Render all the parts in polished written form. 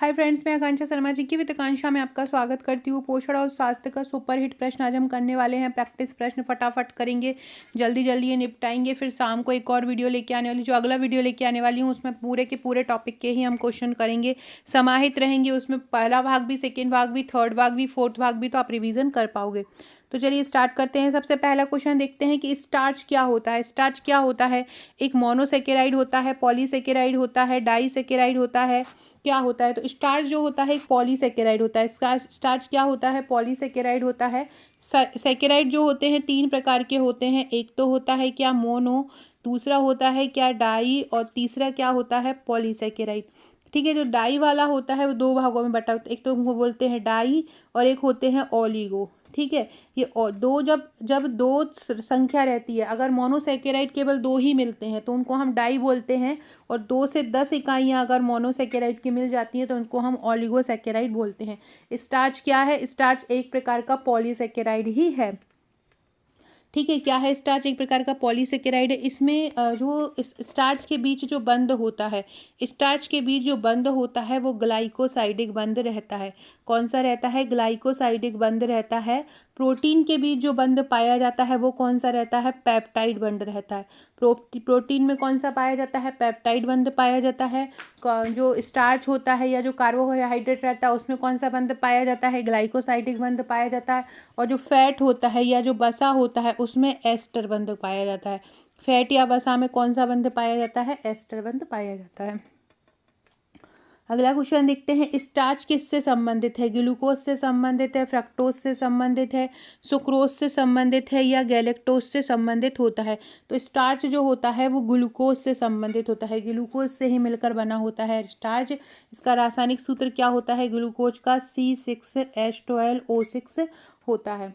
Hi friends, मैं आकांक्षा शर्मा जी की वित्ताकांक्षा में आपका स्वागत करती हूँ। पोषण और स्वास्थ्य का सुपर हिट प्रश्न आज हम करने वाले हैं। प्रैक्टिस प्रश्न फटाफट करेंगे, जल्दी जल्दी ये निपटाएंगे। फिर शाम को एक और वीडियो लेके आने वाली, जो अगला वीडियो लेके आने वाली हूँ, उसमें पूरे के पूरे टॉपिक के ही हम क्वेश्चन करेंगे। समाहित रहेंगे उसमें, पहला भाग भी, सेकेंड भाग भी, थर्ड भाग भी, फोर्थ भाग भी, तो आप रिविजन कर पाओगे। तो चलिए स्टार्ट करते हैं। सबसे पहला क्वेश्चन देखते हैं कि स्टार्च क्या होता है। स्टार्च क्या होता है? एक मोनोसेकेराइड होता है, पॉलीसेकेराइड होता है, डाइसेकेराइड होता है, क्या होता है? तो स्टार्च जो होता है एक पॉलीसेकेराइड होता है। स्टार्च क्या होता है? पॉलीसेकेराइड होता है। सेकेराइड जो होते हैं तीन प्रकार के होते हैं। एक तो होता है क्या मोनो, दूसरा होता है क्या डाई, और तीसरा क्या होता है पॉलीसेकेराइड। ठीक है, जो डाई वाला होता है वो दो भागों में बटा होता है। एक तो उनको बोलते हैं डाई और एक होते हैं ओलिगो। ठीक है, ये और दो, जब जब दो संख्या रहती है, अगर मोनोसेकेराइड केवल दो ही मिलते हैं तो उनको हम डाई बोलते हैं, और 2 से 10 इकाइयाँ अगर मोनोसेकेराइड की मिल जाती हैं तो उनको हम ओलिगोसेकेराइड बोलते हैं। स्टार्च क्या है? स्टार्च एक प्रकार का पॉलीसेकेराइड ही है। ठीक है, क्या है स्टार्च? एक प्रकार का पॉलीसेकेराइड है। इसमें जो स्टार्च के बीच जो बंध होता है, स्टार्च के बीच जो बंध होता है वो ग्लाइकोसाइडिक बंध रहता है। कौन सा रहता है? ग्लाइकोसाइडिक बंध रहता है। प्रोटीन के बीच जो बंध पाया जाता है वो कौन सा रहता है? पेप्टाइड बंध रहता है। प्रोटीन में कौन सा पाया जाता है? पेप्टाइड बंध पाया जाता है। जो स्टार्च होता है या जो कार्बोहाइड्रेट रहता है उसमें कौन सा बंध पाया जाता है? ग्लाइकोसाइडिक बंध पाया जाता है। और जो फैट होता है या जो वसा होता है उसमें एस्टर बंध पाया जाता है। फैट या वसा में कौन सा बंध पाया जाता है? एस्टर बंध पाया जाता है। अगला क्वेश्चन देखते हैं। स्टार्च किससे संबंधित है? ग्लूकोज से संबंधित है, फ्रक्टोज से संबंधित है, सुक्रोज से संबंधित है, या गैलेक्टोज से संबंधित होता है? तो स्टार्च जो होता है वो ग्लूकोज से संबंधित होता है। ग्लूकोज से ही मिलकर बना होता है स्टार्च। इसका रासायनिक सूत्र क्या होता है? ग्लूकोज का C6H12O6 होता है।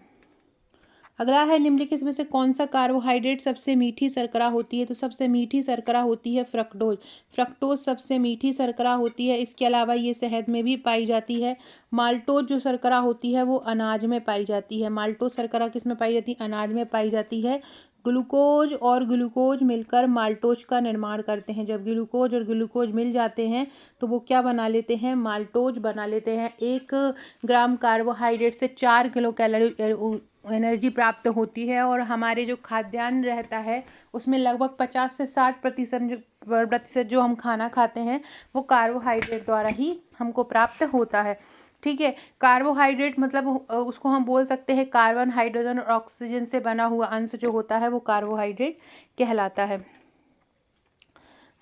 अगला है, निम्नलिखित में से कौन सा कार्बोहाइड्रेट सबसे मीठी शर्करा होती है? तो सबसे मीठी शर्करा होती है फ्रक्टोज। फ्रक्टोज सबसे मीठी शर्करा होती है। इसके अलावा ये शहद में भी पाई जाती है। माल्टोज जो शर्करा होती है वो अनाज में पाई जाती है। माल्टोज शर्करा किस में पाई जाती है? अनाज में पाई जाती है। ग्लूकोज और ग्लूकोज मिलकर माल्टोज का निर्माण करते हैं। जब ग्लूकोज और ग्लूकोज मिल जाते हैं तो वो क्या बना लेते हैं? माल्टोज बना लेते हैं। 1 ग्राम कार्बोहाइड्रेट से 4 किलो कैलोरी एनर्जी प्राप्त होती है। और हमारे जो खाद्यान्न रहता है उसमें लगभग 50 से 60% जो हम खाना खाते हैं वो कार्बोहाइड्रेट द्वारा ही हमको प्राप्त होता है। ठीक है, कार्बोहाइड्रेट मतलब उसको हम बोल सकते हैं कार्बन, हाइड्रोजन और ऑक्सीजन से बना हुआ अंश जो होता है वो कार्बोहाइड्रेट कहलाता है।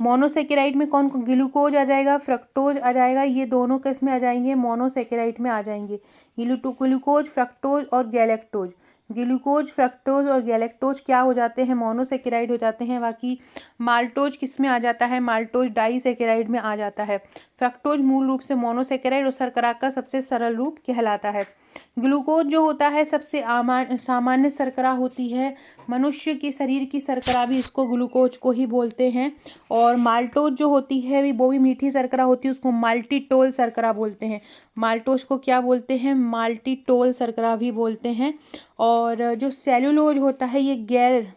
मोनोसेकेराइड में कौन? ग्लूकोज आ जाएगा, फ्रक्टोज आ जाएगा, ये दोनों किस में आ जाएंगे? मोनोसेकेराइड में आ जाएंगे। ग्लूकोज, फ्रक्टोज और गैलेक्टोज। ग्लूकोज, फ्रक्टोज और गैलेक्टोज क्या हो जाते हैं? मोनोसेकेराइड हो जाते हैं। बाकी माल्टोज किस में आ जाता है? माल्टोज डाइसेकेराइड में आ जाता है। फ्रक्टोज मूल रूप से मोनोसेकेराइड और शर्करा का सबसे सरल रूप कहलाता है। ग्लूकोज जो होता है सबसे सामान्य शर्करा होती है। मनुष्य के शरीर की शर्करा भी इसको ग्लूकोज को ही बोलते हैं। और माल्टोज जो होती है वो भी मीठी शर्करा होती है, उसको माल्टीटोल शर्करा बोलते हैं। माल्टोज को क्या बोलते हैं? माल्टीटोल शर्करा भी बोलते हैं। और जो सेल्यूलोज होता है ये गैर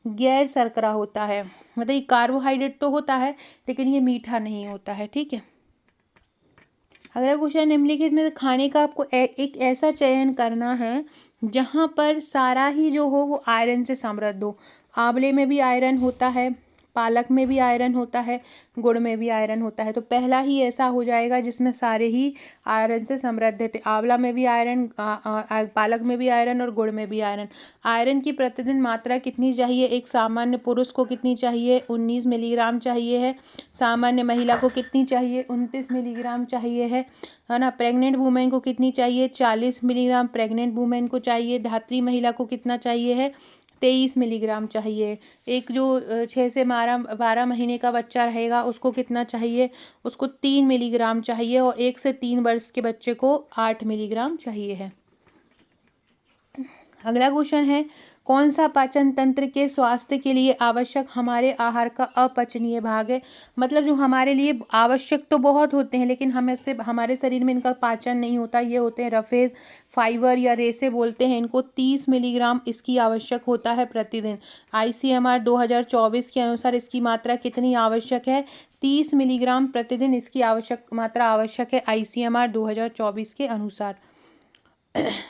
गैर शर्करा होता है। मतलब ये कार्बोहाइड्रेट तो होता है लेकिन ये मीठा नहीं होता है। ठीक है, अगला क्वेश्चन, निम्नलिखित में खाने का आपको एक ऐसा चयन करना है जहाँ पर सारा ही जो हो वो आयरन से समृद्ध हो। आंवले में भी आयरन होता है, पालक में भी आयरन होता है, गुड़ में भी आयरन होता है। तो पहला ही ऐसा हो जाएगा जिसमें सारे ही आयरन से समृद्ध थे। आंवला में भी आयरन, पालक में भी आयरन और गुड़ में भी आयरन। आयरन की प्रतिदिन मात्रा कितनी चाहिए? एक सामान्य पुरुष को कितनी चाहिए? 19 मिलीग्राम चाहिए है। सामान्य महिला को कितनी चाहिए? 29 मिलीग्राम चाहिए है ना। प्रेग्नेंट वुमेन को कितनी चाहिए? 40 मिलीग्राम प्रेग्नेंट वुमेन को चाहिए। धात्री महिला को कितना चाहिए है? 23 मिलीग्राम चाहिए। एक जो 6 से 12 महीने का बच्चा रहेगा उसको कितना चाहिए? उसको 3 मिलीग्राम चाहिए। और 1 से 3 वर्ष के बच्चे को 8 मिलीग्राम चाहिए है। अगला क्वेश्चन है, कौन सा पाचन तंत्र के स्वास्थ्य के लिए आवश्यक हमारे आहार का अपचनीय भाग है? मतलब जो हमारे लिए आवश्यक तो बहुत होते हैं, लेकिन हमें से हमारे शरीर में इनका पाचन नहीं होता। ये होते हैं रफेज, फाइबर या रेसे बोलते हैं इनको। 30 मिलीग्राम इसकी आवश्यक होता है प्रतिदिन। ICMR 2024 के अनुसार इसकी मात्रा कितनी आवश्यक है? 30 मिलीग्राम प्रतिदिन इसकी आवश्यक मात्रा आवश्यक है ICMR 2024 के अनुसार।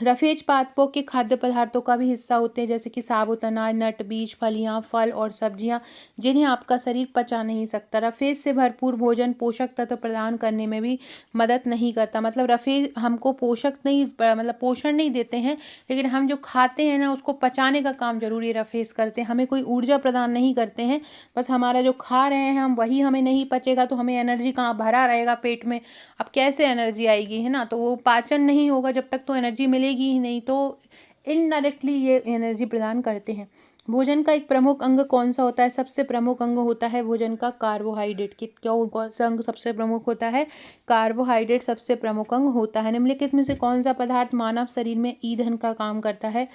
रफेज पादपों के खाद्य पदार्थों का भी हिस्सा होते हैं, जैसे कि साबुत अनाज, नट, बीज, फलियां, फल और सब्जियां, जिन्हें आपका शरीर पचा नहीं सकता। रफेज से भरपूर भोजन पोषक तत्व प्रदान करने में भी मदद नहीं करता। मतलब रफेज हमको पोषक नहीं, मतलब पोषण नहीं देते हैं, लेकिन हम जो खाते हैं ना उसको पचाने का काम जरूर ये रफेज करते हैं। हमें कोई ऊर्जा प्रदान नहीं करते हैं, बस हमारा जो खा रहे हैं हम वही हमें नहीं पचेगा तो हमें एनर्जी कहाँ, भरा रहेगा पेट में, अब कैसे एनर्जी आएगी, है ना। तो वो पाचन नहीं होगा जब तक तो एनर्जी मिलेगी ही नहीं, तो इनडायरेक्टली ये एनर्जी प्रदान करते हैं। भोजन का एक प्रमुख अंग कौन सा होता है? सबसे प्रमुख अंग होता है भोजन का कार्बोहाइड्रेट। कौन सा अंग सबसे प्रमुख होता है? कार्बोहाइड्रेट सबसे प्रमुख अंग होता है। निम्नलिखित में से कौन सा पदार्थ मानव शरीर में ईंधन का काम करता है?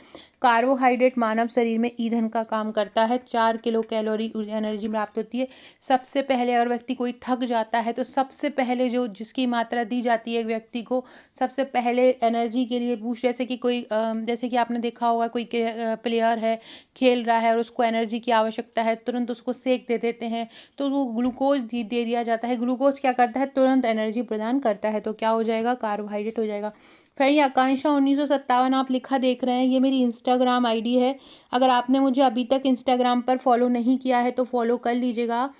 कार्बोहाइड्रेट मानव शरीर में ईंधन का काम करता है। 4 किलो कैलोरी एनर्जी प्राप्त होती है। सबसे पहले अगर व्यक्ति कोई थक जाता है तो सबसे पहले जो जिसकी मात्रा दी जाती है व्यक्ति को, सबसे पहले एनर्जी के लिए बूस्ट, जैसे कि कोई जैसे कि आपने देखा होगा कोई प्लेयर है, खेल रहा है और उसको एनर्जी की आवश्यकता है, तुरंत उसको सेक दे देते हैं तो वो ग्लूकोज दे दिया जाता है। ग्लूकोज क्या करता है? तुरंत एनर्जी प्रदान करता है। तो क्या हो जाएगा? कार्बोहाइड्रेट हो जाएगा। फिर ये आकांक्षा 1957 आप लिखा देख रहे हैं, ये मेरी इंस्टाग्राम आईडी है। अगर आपने मुझे अभी तक इंस्टाग्राम पर फॉलो नहीं किया है तो फॉलो कर लीजिएगा।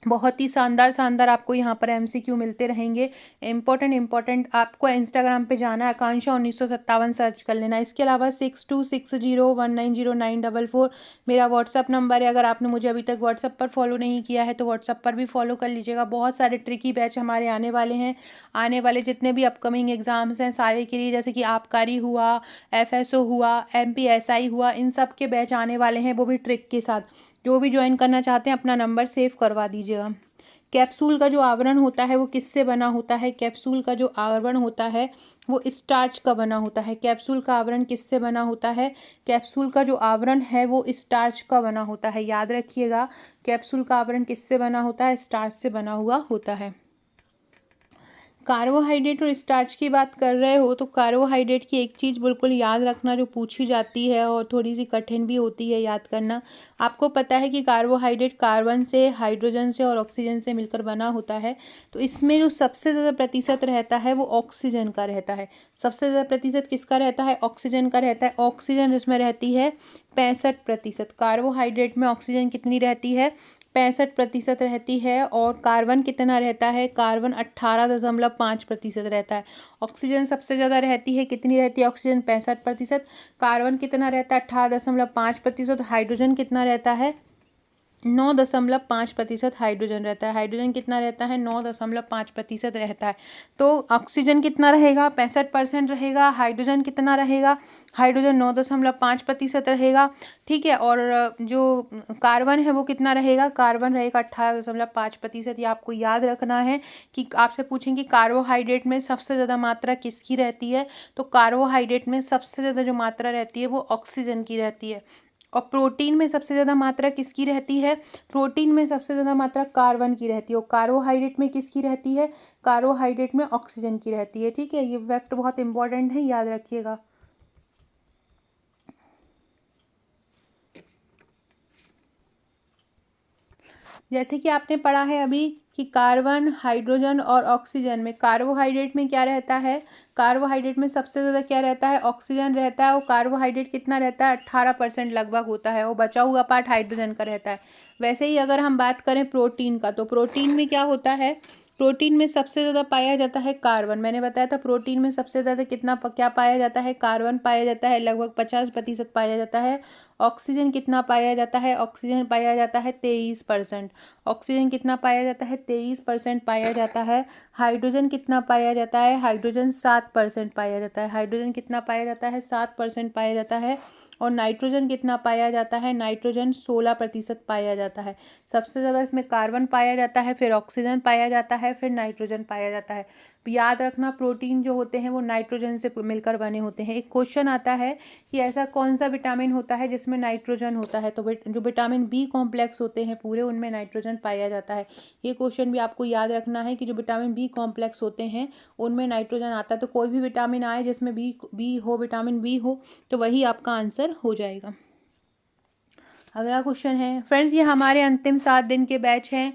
बहुत ही शानदार शानदार आपको यहाँ पर MCQ मिलते रहेंगे। इम्पोर्टेंट आपको इंस्टाग्राम पे जाना है, आकांक्षा 1957 सर्च कर लेना। इसके अलावा 6260190944 मेरा व्हाट्सअप नंबर है। अगर आपने मुझे अभी तक व्हाट्सअप पर फॉलो नहीं किया है तो व्हाट्सअप पर भी फॉलो कर लीजिएगा। बहुत सारे ट्रिकी बैच हमारे आने वाले हैं। आने वाले जितने भी अपकमिंग एग्जाम्स हैं सारे के लिए, जैसे कि आबकारी हुआ, FSO हुआ, MPSI हुआ, इन सब के बैच आने वाले हैं, वो भी ट्रिक के साथ। जो भी ज्वाइन करना चाहते हैं अपना नंबर सेव करवा दीजिएगा। कैप्सूल का जो आवरण होता है वो किससे बना होता है? कैप्सूल का जो आवरण होता है वो स्टार्च का बना होता है। कैप्सूल का आवरण किससे बना होता है? कैप्सूल का जो आवरण है वो स्टार्च का बना होता है। याद रखिएगा, कैप्सूल का आवरण किससे बना होता है? स्टार्च से बना हुआ होता है। कार्बोहाइड्रेट और स्टार्च की बात कर रहे हो तो कार्बोहाइड्रेट की एक चीज़ बिल्कुल याद रखना जो पूछी जाती है और थोड़ी सी कठिन भी होती है याद करना। आपको पता है कि कार्बोहाइड्रेट कार्बन से, हाइड्रोजन से और ऑक्सीजन से मिलकर बना होता है। तो इसमें जो सबसे ज़्यादा प्रतिशत रहता है वो ऑक्सीजन का रहता है। सबसे ज़्यादा प्रतिशत किसका रहता है? ऑक्सीजन का रहता है। ऑक्सीजन इसमें रहती है 65%। कार्बोहाइड्रेट में ऑक्सीजन कितनी रहती है? 65% रहती है। और कार्बन कितना रहता है? कार्बन 18.5% रहता है। ऑक्सीजन सबसे ज़्यादा रहती है, कितनी रहती है ऑक्सीजन? 65%। कार्बन कितना रहता है? 18.5%। हाइड्रोजन कितना रहता है? 9.5% हाइड्रोजन रहता है। हाइड्रोजन कितना रहता है? 9.5% रहता है। तो ऑक्सीजन कितना रहेगा? 65% रहेगा। हाइड्रोजन कितना रहेगा? हाइड्रोजन 9.5% रहेगा। ठीक है। और जो कार्बन है वो कितना रहेगा? कार्बन रहेगा 18.5%। ये आपको याद रखना है कि आपसे पूछेंगे कार्बोहाइड्रेट में सबसे ज़्यादा मात्रा किसकी रहती है, तो कार्बोहाइड्रेट में सबसे ज़्यादा जो मात्रा रहती है वो ऑक्सीजन की रहती है। और प्रोटीन में सबसे ज़्यादा मात्रा किसकी रहती है? प्रोटीन में सबसे ज़्यादा मात्रा कार्बन की रहती है। और कार्बोहाइड्रेट में किसकी रहती है? कार्बोहाइड्रेट में ऑक्सीजन की रहती है। ठीक है, ये फैक्ट बहुत इंपॉर्टेंट है, याद रखिएगा। जैसे कि आपने पढ़ा है अभी कि कार्बन, हाइड्रोजन और ऑक्सीजन में, कार्बोहाइड्रेट में क्या रहता है? कार्बोहाइड्रेट में सबसे ज़्यादा क्या रहता है? ऑक्सीजन रहता है। और कार्बोहाइड्रेट कितना रहता है? 18% लगभग होता है। और बचा हुआ पार्ट हाइड्रोजन का रहता है। वैसे ही अगर हम बात करें प्रोटीन का, तो प्रोटीन में क्या होता है? प्रोटीन में सबसे ज़्यादा पाया जाता है कार्बन। मैंने बताया था प्रोटीन में सबसे ज़्यादा क्या पाया जाता है? कार्बन पाया जाता है, लगभग 50% पाया जाता है। ऑक्सीजन कितना पाया जाता है? ऑक्सीजन पाया जाता है 23%। ऑक्सीजन कितना पाया जाता है? 23% पाया जाता है। हाइड्रोजन कितना पाया जाता है? हाइड्रोजन 7% पाया जाता है। हाइड्रोजन कितना पाया जाता है? 7% पाया जाता है। और नाइट्रोजन कितना पाया जाता है? नाइट्रोजन 16% पाया जाता है। सबसे ज़्यादा इसमें कार्बन पाया जाता है, फिर ऑक्सीजन पाया जाता है, फिर नाइट्रोजन पाया जाता है। याद रखना, प्रोटीन जो होते हैं वो नाइट्रोजन से मिलकर बने होते हैं। एक क्वेश्चन आता है कि ऐसा कौन सा विटामिन होता है जिसमें नाइट्रोजन होता है, तो जो विटामिन बी कॉम्प्लेक्स होते हैं पूरे, उनमें नाइट्रोजन पाया जाता है। ये क्वेश्चन भी आपको याद रखना है कि जो विटामिन बी कॉम्प्लेक्स होते हैं उनमें नाइट्रोजन आता है। तो कोई भी विटामिन आए जिसमें बी हो, विटामिन बी हो, तो वही आपका आंसर हो जाएगा। अगला क्वेश्चन है फ्रेंड्स, ये हमारे अंतिम 7 दिन के बैच हैं।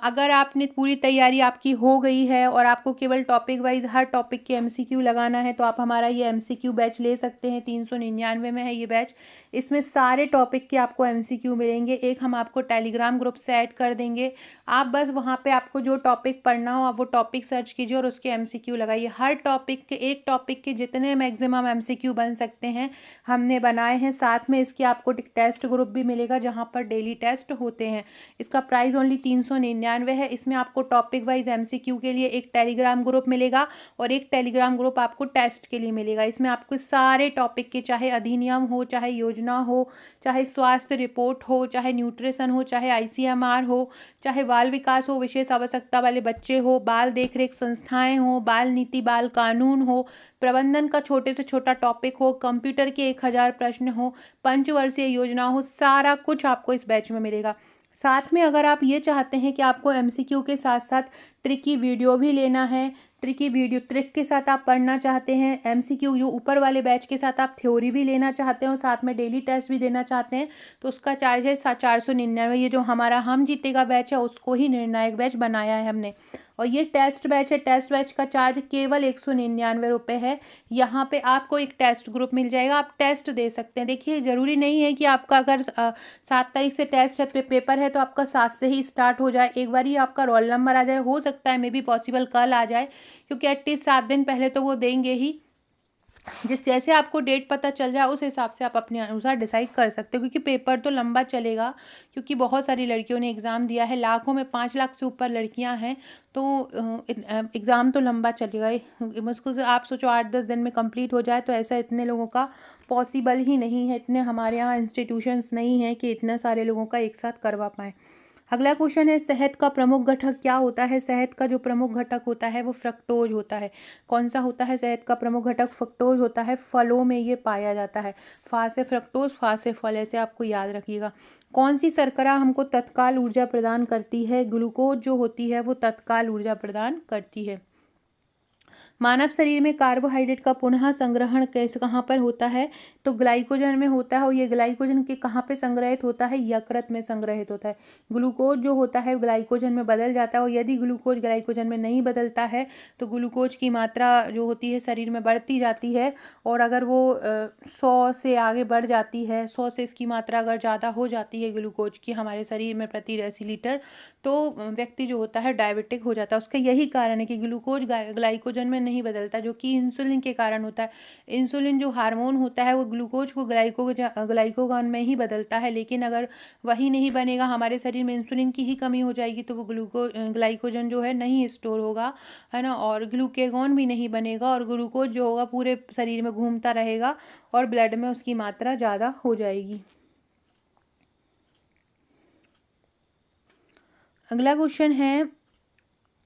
अगर आपने पूरी तैयारी आपकी हो गई है और आपको केवल टॉपिक वाइज हर टॉपिक के एमसीक्यू लगाना है, तो आप हमारा ये एमसीक्यू बैच ले सकते हैं। 399 में है ये बैच। इसमें सारे टॉपिक के आपको एमसीक्यू मिलेंगे। एक हम आपको टेलीग्राम ग्रुप से ऐड कर देंगे। आप बस वहाँ पे आपको जो टॉपिक पढ़ना हो आप वो टॉपिक सर्च कीजिए और उसके एमसीक्यू लगाइए। हर टॉपिक के, एक टॉपिक के जितने मैक्सिमम एमसीक्यू बन सकते हैं हमने बनाए हैं। साथ में इसके आपको टेस्ट ग्रुप भी मिलेगा जहाँ पर डेली टेस्ट होते हैं। इसका प्राइस ओनली 399 है। इसमें आपको टॉपिक वाइज एमसीक्यू के लिए एक टेलीग्राम ग्रुप मिलेगा और एक टेलीग्राम ग्रुप आपको टेस्ट के लिए मिलेगा। इसमें आपको सारे टॉपिक के, चाहे अधिनियम हो, चाहे योजना हो, चाहे स्वास्थ्य रिपोर्ट हो, चाहे न्यूट्रिशन हो, चाहे आईसीएमआर हो, चाहे बाल विकास हो, विशेष आवश्यकता वाले बच्चे हो, बाल देखरेख संस्थाएं हो, बाल नीति, बाल कानून हो, प्रबंधन का छोटे से छोटा टॉपिक हो, कंप्यूटर के 1000 प्रश्न हो, पंचवर्षीय योजना हो, सारा कुछ आपको इस बैच में मिलेगा। साथ में अगर आप ये चाहते हैं कि आपको एमसीक्यू के साथ साथ ट्रिक की वीडियो भी लेना है, ट्रिक के साथ आप पढ़ना चाहते हैं, एमसीक्यू जो ऊपर वाले बैच के साथ आप थ्योरी भी लेना चाहते हैं और साथ में डेली टेस्ट भी देना चाहते हैं, तो उसका चार्ज है 499। ये जो हमारा हम जीतेगा बैच है उसको ही निर्णायक बैच बनाया है हमने। और ये टेस्ट बैच है। टेस्ट बैच का चार्ज केवल 199 रुपये है। यहाँ पे आपको एक टेस्ट ग्रुप मिल जाएगा, आप टेस्ट दे सकते हैं। देखिए, ज़रूरी नहीं है कि आपका अगर 7 तारीख से टेस्ट है, पेपर है, तो आपका 7 से ही स्टार्ट हो जाए। एक बार ही आपका रोल नंबर आ जाए, हो सकता है मे बी पॉसिबल कल आ जाए, क्योंकि एटलीस्ट 7 दिन पहले तो वो देंगे ही। जैसे आपको डेट पता चल जाए उस हिसाब से आप अपने अनुसार डिसाइड कर सकते हो, क्योंकि पेपर तो लंबा चलेगा, क्योंकि बहुत सारी लड़कियों ने एग्ज़ाम दिया है। लाखों में 5 लाख से ऊपर लड़कियां हैं, तो एग्ज़ाम तो लंबा चलेगा। मुश्किल से आप सोचो 8-10 दिन में कंप्लीट हो जाए, तो ऐसा इतने लोगों का पॉसिबल ही नहीं है। इतने हमारे यहाँ इंस्टीट्यूशंस नहीं हैं कि इतने सारे लोगों का एक साथ करवा पाएँ। अगला क्वेश्चन है, शहद का प्रमुख घटक क्या होता है? शहद का जो प्रमुख घटक होता है वो फ्रक्टोज होता है। कौन सा होता है शहद का प्रमुख घटक? फ्रक्टोज होता है। फलों में ये पाया जाता है। फा से फ्रक्टोज, फा से फल, ऐसे आपको याद रखिएगा। कौन सी शर्करा हमको तत्काल ऊर्जा प्रदान करती है? ग्लूकोज जो होती है वो तत्काल ऊर्जा प्रदान करती है। मानव शरीर में कार्बोहाइड्रेट का पुनः संग्रहण कैसे, कहाँ पर होता है? तो ग्लाइकोजन में होता है। और ये ग्लाइकोजन के कहाँ पे संग्रहित होता है? यकृत में संग्रहित होता है। ग्लूकोज जो होता है ग्लाइकोजन में बदल जाता है, और यदि ग्लूकोज ग्लाइकोजन में नहीं बदलता है तो ग्लूकोज की मात्रा जो होती है शरीर में बढ़ती जाती है। और अगर वो 100 से आगे बढ़ जाती है, 100 से इसकी मात्रा अगर ज़्यादा हो जाती है ग्लूकोज की हमारे शरीर में प्रति डेसीलीटर, तो व्यक्ति जो होता है डायबिटिक हो जाता है। उसका यही कारण है कि ग्लूकोज ग्लाइकोजन में नहीं बदलता, जो कि इंसुलिन के कारण होता है। इंसुलिन जो हार्मोन होता है वो ग्लूकोज को ग्लाइकोगन में ही बदलता है, लेकिन अगर वही नहीं बनेगा, हमारे शरीर में इंसुलिन की ही कमी हो जाएगी, तो वो ग्लाइकोजन जो है नहीं स्टोर होगा, है ना, और ग्लूकेगॉन भी नहीं बनेगा, और ग्लूकोज जो होगा पूरे शरीर में घूमता रहेगा और ब्लड में उसकी मात्रा ज़्यादा हो जाएगी। अगला क्वेश्चन है,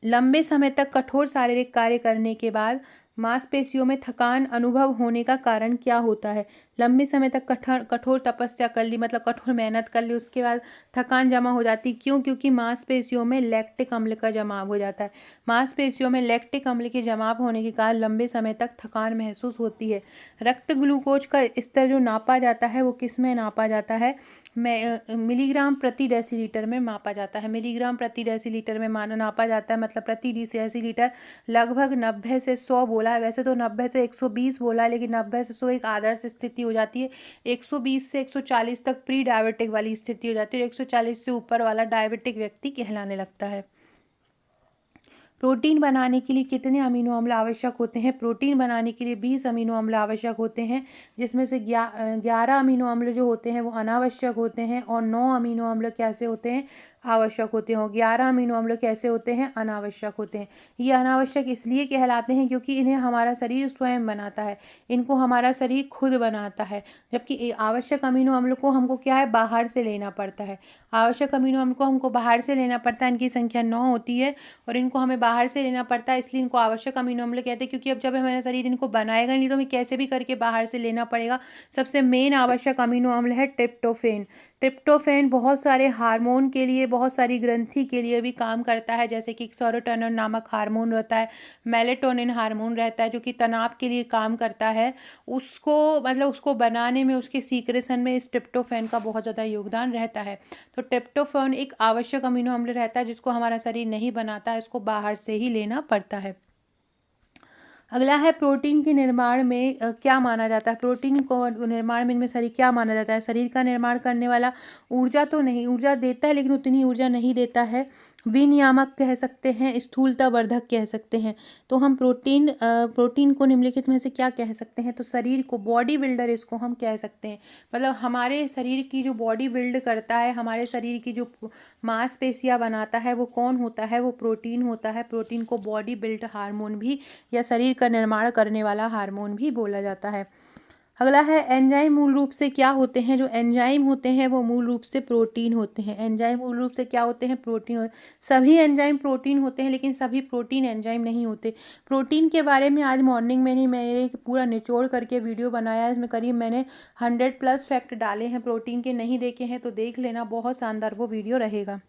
लंबे समय तक कठोर शारीरिक कार्य करने के बाद मांसपेशियों में थकान अनुभव होने का कारण क्या होता है? लंबे समय तक कठोर तपस्या कर ली, मतलब कठोर मेहनत कर ली, उसके बाद थकान जमा हो जाती। क्यों? क्योंकि मांसपेशियों में लैक्टिक अम्ल का जमाव हो जाता है। मांसपेशियों में लैक्टिक अम्ल के जमाव होने के कारण लंबे समय तक थकान महसूस होती है। रक्त ग्लूकोज का स्तर जो नापा जाता है वो किस में नापा जाता है? मिलीग्राम प्रति डेसीलीटर में मापा जाता है। मिलीग्राम प्रति डेसीलीटर में नापा जाता है, मतलब प्रति डेसीलीटर लगभग 90 से 100 बोला है। वैसे तो 90 से 120 बोला है, लेकिन 90 से 100 एक आदर्श स्थिति हो जाती है। 120 से 140 तक प्री डायबिटिक वाली स्थिति हो जाती है, और 140 से ऊपर वाला डायबिटिक व्यक्ति कहलाने लगता है। प्रोटीन बनाने के लिए कितने अमीनो अम्ल आवश्यक होते हैं? प्रोटीन बनाने के लिए 20 अमीनो अम्ल आवश्यक होते हैं, जिसमें से 11 अमीनो अम्ल जो होते हैं वो अनावश्यक होते हैं और 9 अमीनो अम्ल कैसे होते हैं? आवश्यक होते हैं। 11 अमीनो अम्ल कैसे होते हैं? अनावश्यक होते हैं। ये अनावश्यक इसलिए कहलाते हैं क्योंकि इन्हें हमारा शरीर स्वयं बनाता है, इनको हमारा शरीर खुद बनाता है, जबकि आवश्यक अमीनो अम्ल को हमको क्या है? बाहर से लेना पड़ता है। आवश्यक अमीनो अम्ल को हमको बाहर से लेना पड़ता है, इनकी संख्या 9 होती है और इनको हमें बाहर से लेना पड़ता है, इसलिए इनको आवश्यक अमीनो अम्ल कहते हैं। क्योंकि अब जब हमारा शरीर इनको बनाएगा नहीं तो हमें कैसे भी करके बाहर से लेना पड़ेगा। सबसे मेन आवश्यक अमीनो अम्ल है ट्रिप्टोफेन। ट्रिप्टोफेन बहुत सारे हार्मोन के लिए, बहुत सारी ग्रंथि के लिए भी काम करता है, जैसे कि सेरोटोनिन नामक हार्मोन रहता है, मेलेटोनिन हार्मोन रहता है जो कि तनाव के लिए काम करता है। उसको मतलब उसको बनाने में, उसके सीक्रेशन में इस ट्रिप्टोफेन का बहुत ज़्यादा योगदान रहता है। तो ट्रिप्टोफेन एक आवश्यक अमीनो अम्ल रहता है जिसको हमारा शरीर नहीं बनाता है, इसको बाहर से ही लेना पड़ता है। अगला है प्रोटीन के निर्माण में क्या माना जाता है? प्रोटीन को निर्माण में इनमें शरीर क्या माना जाता है? शरीर का निर्माण करने वाला ऊर्जा तो नहीं, ऊर्जा देता है लेकिन उतनी ऊर्जा नहीं देता है। विनियामक कह सकते हैं, स्थूलता वर्धक कह सकते हैं। तो हम प्रोटीन को निम्नलिखित में से क्या कह सकते हैं? तो शरीर को, बॉडी बिल्डर इसको हम कह सकते हैं। मतलब हमारे शरीर की जो बॉडी बिल्ड करता है, हमारे शरीर की जो मांसपेशियां बनाता है वो कौन होता है? वो प्रोटीन होता है। प्रोटीन को बॉडी बिल्ड हार्मोन भी या शरीर का निर्माण करने वाला हार्मोन भी बोला जाता है। अगला है एंजाइम मूल रूप से क्या होते हैं? जो एंजाइम होते हैं वो मूल रूप से प्रोटीन होते हैं। एंजाइम मूल रूप से क्या होते हैं? प्रोटीन होते हैं। सभी एंजाइम प्रोटीन होते हैं लेकिन सभी प्रोटीन एंजाइम नहीं होते। प्रोटीन के बारे में आज मॉर्निंग में ही मैंने एक पूरा निचोड़ करके वीडियो बनाया है, इसमें करीब मैंने 100+ फैक्ट डाले हैं प्रोटीन के। नहीं देखे हैं तो देख लेना, बहुत शानदार वो वीडियो रहेगा।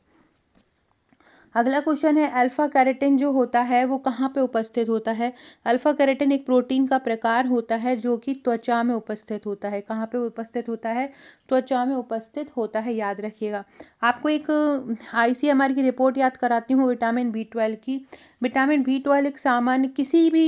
अगला क्वेश्चन है अल्फा कैरोटीन जो होता है वो कहाँ पे उपस्थित होता है? अल्फा कैरोटीन एक प्रोटीन का प्रकार होता है जो कि त्वचा में उपस्थित होता है। कहाँ पे उपस्थित होता है? त्वचा में उपस्थित होता है, याद रखिएगा। आपको एक ICMR की रिपोर्ट याद कराती हूँ विटामिन B12 की। विटामिन B12 एक सामान्य किसी भी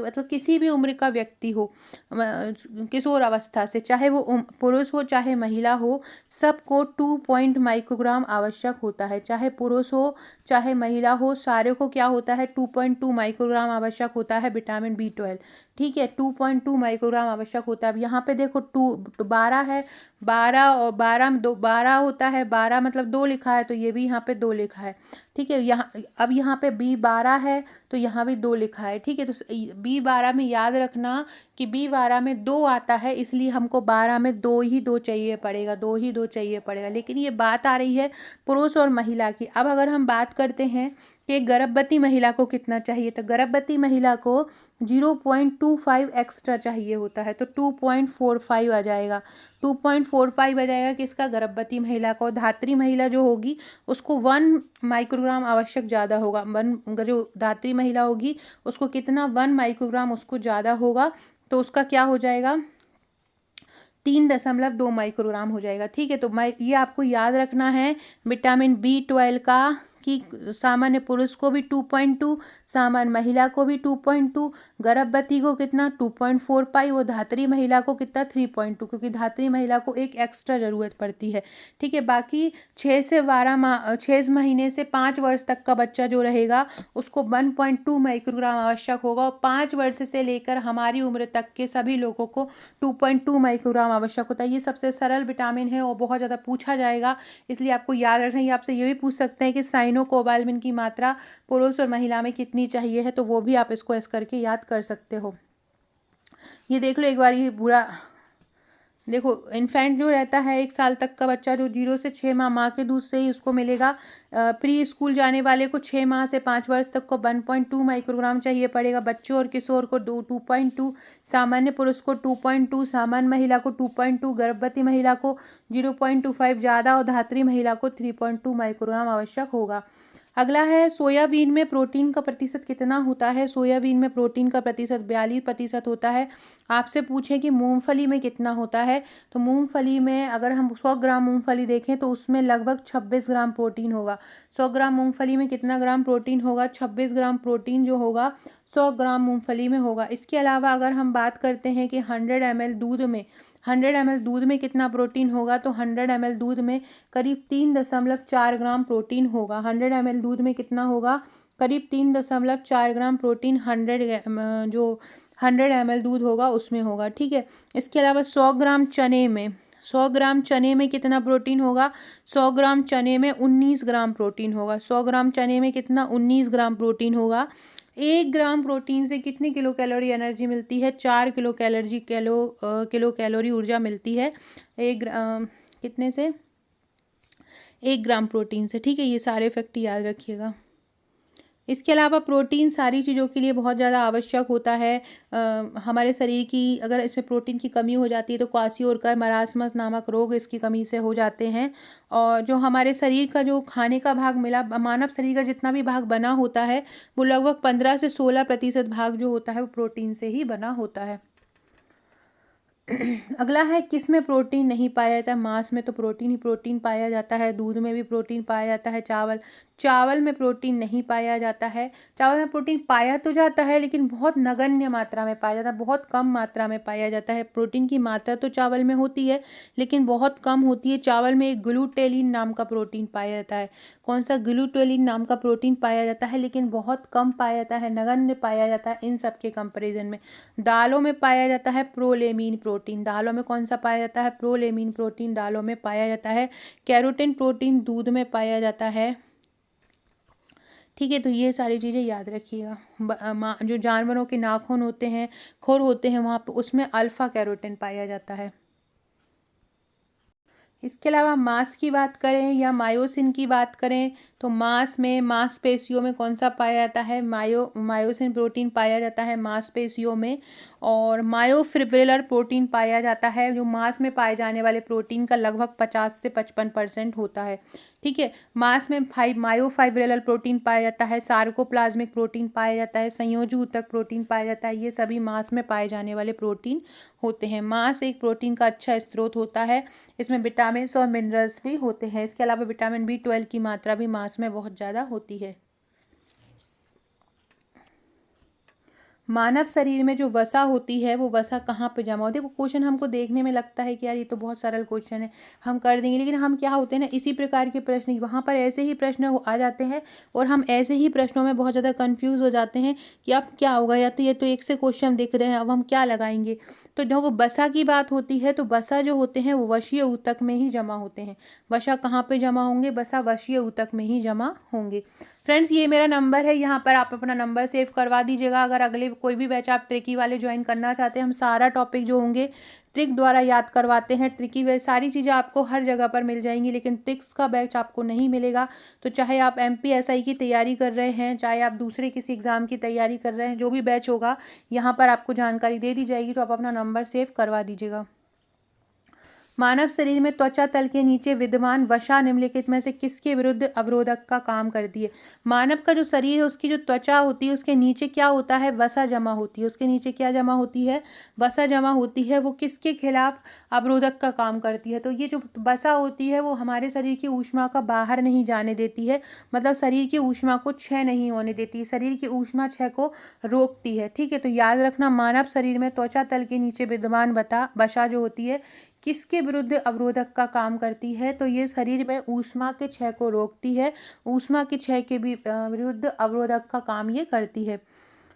मतलब किसी भी उम्र का व्यक्ति हो, किशोर अवस्था से, चाहे वो पुरुष हो चाहे महिला हो, सबको 2 माइक्रोग्राम आवश्यक होता है। चाहे पुरुष हो चाहे महिला हो, सारे को क्या होता है? 2.2 माइक्रोग्राम आवश्यक होता है विटामिन B12। ठीक है, 2.2 माइक्रोग्राम आवश्यक होता है। अब यहाँ पे देखो 12 है, 12 और 12 होता है, 12 मतलब 2 लिखा है तो ये भी यहाँ पे 2 लिखा है। ठीक है, अब यहाँ पे B12 है तो यहाँ भी 2 लिखा है। ठीक है, तो B12 में याद रखना कि B12 में 2 आता है, इसलिए हमको 12 में 2 चाहिए पड़ेगा, 2 चाहिए पड़ेगा। लेकिन ये बात आ रही है पुरुष और महिला की। अब अगर हम बात करते हैं कि गर्भवती महिला को कितना चाहिए, तो गर्भवती महिला को 0.25 एक्स्ट्रा चाहिए होता है, तो 2.45 आ जाएगा। 2.45 आ जाएगा किसका? गर्भवती महिला को। धात्री महिला जो होगी उसको 1 माइक्रोग्राम आवश्यक ज़्यादा होगा। जो धात्री महिला होगी उसको कितना? 1 माइक्रोग्राम उसको ज़्यादा होगा, तो उसका क्या हो जाएगा? 3.2 माइक्रोग्राम हो जाएगा। ठीक है, तो ये आपको याद रखना है विटामिन B12 का, कि सामान्य पुरुष को भी 2.2, सामान्य महिला को भी 2.2, गर्भवती को कितना? 2.45 और धात्री महिला को कितना? 3.2, क्योंकि धात्री महिला को एक एक्स्ट्रा ज़रूरत पड़ती है। ठीक है, बाकी 6 महीने से 5 वर्ष तक का बच्चा जो रहेगा उसको 1.2 माइक्रोग्राम आवश्यक होगा, और 5 वर्ष से लेकर हमारी उम्र तक के सभी लोगों को 2.2 माइक्रोग्राम आवश्यक होता है। ये सबसे सरल विटामिन है और बहुत ज़्यादा पूछा जाएगा, इसलिए आपको याद रखना है। आपसे ये भी पूछ सकते हैं कि साइनोकोबालमिन की मात्रा पुरुष और महिला में कितनी चाहिए है, तो वो भी आप इसको ऐसे करके याद कर सकते हो। ये देख लो एक बार, ये पूरा देखो, इन्फेंट जो रहता है 1 साल तक का बच्चा, जो 0 से 6 माह माँ के दूध से ही उसको मिलेगा। प्री स्कूल जाने वाले को 6 माह से 5 वर्ष तक को 1.2 माइक्रोग्राम चाहिए पड़ेगा। बच्चों और किशोर को 2.2, सामान्य पुरुष को 2.2, सामान्य महिला को 2.2, गर्भवती महिला को 0.25 ज़्यादा और धात्री महिला को 3.2 माइक्रोग्राम आवश्यक होगा। अगला है सोयाबीन में प्रोटीन का प्रतिशत कितना होता है? सोयाबीन में प्रोटीन का प्रतिशत 42% होता है। आपसे पूछें कि मूंगफली में कितना होता है, तो मूंगफली में अगर हम 100 ग्राम मूंगफली देखें तो उसमें लगभग 26 ग्राम प्रोटीन होगा। 100 ग्राम मूंगफली में कितना ग्राम प्रोटीन होगा? 26 ग्राम प्रोटीन जो होगा 100 ग्राम मूंगफली में होगा। इसके अलावा अगर हम बात करते हैं कि 100 ml दूध में कितना प्रोटीन होगा, तो 100 ml दूध में करीब 3.4 ग्राम प्रोटीन होगा। 100 ml दूध में कितना होगा? करीब 3.4 ग्राम प्रोटीन 100 ml दूध होगा उसमें होगा, ठीक है। इसके अलावा 100 ग्राम चने में कितना प्रोटीन होगा? 100 ग्राम चने में 19 ग्राम प्रोटीन होगा। 100 ग्राम चने में कितना? 19 ग्राम प्रोटीन होगा। 1 ग्राम प्रोटीन से कितनी किलो कैलोरी एनर्जी मिलती है? 4 किलो कैलोरी ऊर्जा मिलती है कितने से? 1 ग्राम प्रोटीन से, ठीक है। ये सारे फैक्ट याद रखिएगा। इसके अलावा प्रोटीन सारी चीज़ों के लिए बहुत ज़्यादा आवश्यक होता है। हमारे शरीर की अगर इसमें प्रोटीन की कमी हो जाती है तो क्वाशियोरकर मरासमस नामक रोग इसकी कमी से हो जाते हैं। और जो हमारे शरीर का जो खाने का भाग मिला, मानव शरीर का जितना भी भाग बना होता है वो लगभग 15 से 16% भाग जो होता है वो प्रोटीन से ही बना होता है। अगला है, किस में प्रोटीन नहीं पाया जाता है? मांस में तो प्रोटीन ही प्रोटीन पाया जाता है, दूध में भी प्रोटीन पाया जाता है, चावल में प्रोटीन नहीं पाया जाता है। चावल में प्रोटीन पाया तो जाता है लेकिन बहुत नगण्य मात्रा में पाया जाता है, बहुत कम मात्रा में पाया जाता है। प्रोटीन की मात्रा तो चावल में होती है लेकिन बहुत कम होती है। चावल में एक ग्लूटेलिन नाम का प्रोटीन पाया जाता है। कौन सा? ग्लूटेलिन नाम का प्रोटीन पाया जाता है लेकिन बहुत कम पाया जाता है, नगण्य पाया जाता है इन सब के कंपेरिजन में। दालों में पाया जाता है प्रोलेमिन प्रोटीन। दालों में कौन सा पाया जाता है? प्रोलेमिन प्रोटीन दालों में पाया जाता है। कैरोटीन प्रोटीन दूध में पाया जाता है, ठीक है। तो ये सारी चीज़ें याद रखिएगा। जो जानवरों के नाखून होते हैं, खुर होते हैं, वहाँ पर उसमें अल्फा कैरोटीन पाया जाता है। इसके अलावा मांस की बात करें या मायोसिन की बात करें तो मांसपेशियों में कौन सा पाया जाता है? मायोसिन प्रोटीन पाया जाता है मांसपेशियों में। और मायोफिब्रिलर प्रोटीन पाया जाता है जो मांस में पाए जाने वाले प्रोटीन का लगभग 50 से 55% होता है, ठीक है। मांस में मायोफाइब्रिलर प्रोटीन पाया जाता है, सार्कोप्लाज्मिक प्रोटीन पाया जाता है, संयोजी ऊतक प्रोटीन पाया जाता है। ये सभी मांस में पाए जाने वाले प्रोटीन होते हैं। मांस एक प्रोटीन का अच्छा स्रोत होता है। इसमें विटामिन और मिनरल्स भी होते हैं। इसके अलावा विटामिन B12 की मात्रा भी मांस में बहुत ज़्यादा होती है। मानव शरीर में जो वसा होती है वो वसा कहाँ पे जमा होती है? वो क्वेश्चन हमको देखने में लगता है कि यार ये तो बहुत सरल क्वेश्चन है, हम कर देंगे, लेकिन हम क्या होते हैं ना, इसी प्रकार के प्रश्न वहाँ पर ऐसे ही प्रश्न आ जाते हैं और हम ऐसे ही प्रश्नों में बहुत ज़्यादा कंफ्यूज हो जाते हैं कि अब क्या होगा, या तो ये तो एक से क्वेश्चन दिख रहे हैं, अब हम क्या लगाएंगे। तो जब वो वसा की बात होती है तो वसा जो होते हैं वो वशीय ऊतक में ही जमा होते हैं। वसा कहाँ पे जमा होंगे? वसा वशीय ऊतक में ही जमा होंगे। फ्रेंड्स, ये मेरा नंबर है, यहाँ पर आप अपना नंबर सेव करवा दीजिएगा। अगर अगले कोई भी बैच आप ट्रिकी वाले ज्वाइन करना चाहते हैं, हम सारा टॉपिक जो होंगे ट्रिक द्वारा याद करवाते हैं। ट्रिकी वे सारी चीज़ें आपको हर जगह पर मिल जाएंगी, लेकिन ट्रिक्स का बैच आपको नहीं मिलेगा। तो चाहे आप MPSI की तैयारी कर रहे हैं, चाहे आप दूसरे किसी एग्ज़ाम की तैयारी कर रहे हैं, जो भी बैच होगा यहाँ पर आपको जानकारी दे दी जाएगी। तो आप अपना नंबर सेव करवा दीजिएगा। मानव शरीर में त्वचा तल के नीचे विद्यमान वसा निम्नलिखित में से किसके विरुद्ध अवरोधक का काम करती है? मानव का जो शरीर है उसकी जो त्वचा होती है उसके नीचे क्या होता है? वसा जमा होती है। उसके नीचे क्या जमा होती है? वसा जमा होती है। वो किसके खिलाफ अवरोधक का काम करती है? तो ये जो वसा होती है वो हमारे शरीर की ऊष्मा का बाहर नहीं जाने देती है, मतलब शरीर की ऊष्मा को क्षय नहीं होने देती है, शरीर की ऊष्मा क्षय को रोकती है, ठीक है। तो याद रखना, मानव शरीर में त्वचा तल के नीचे विद्यमान वसा जो होती है किसके विरुद्ध अवरोधक का काम करती है? तो ये शरीर में ऊष्मा के क्षय को रोकती है, ऊष्मा के क्षय के भी विरुद्ध अवरोधक का काम ये करती है।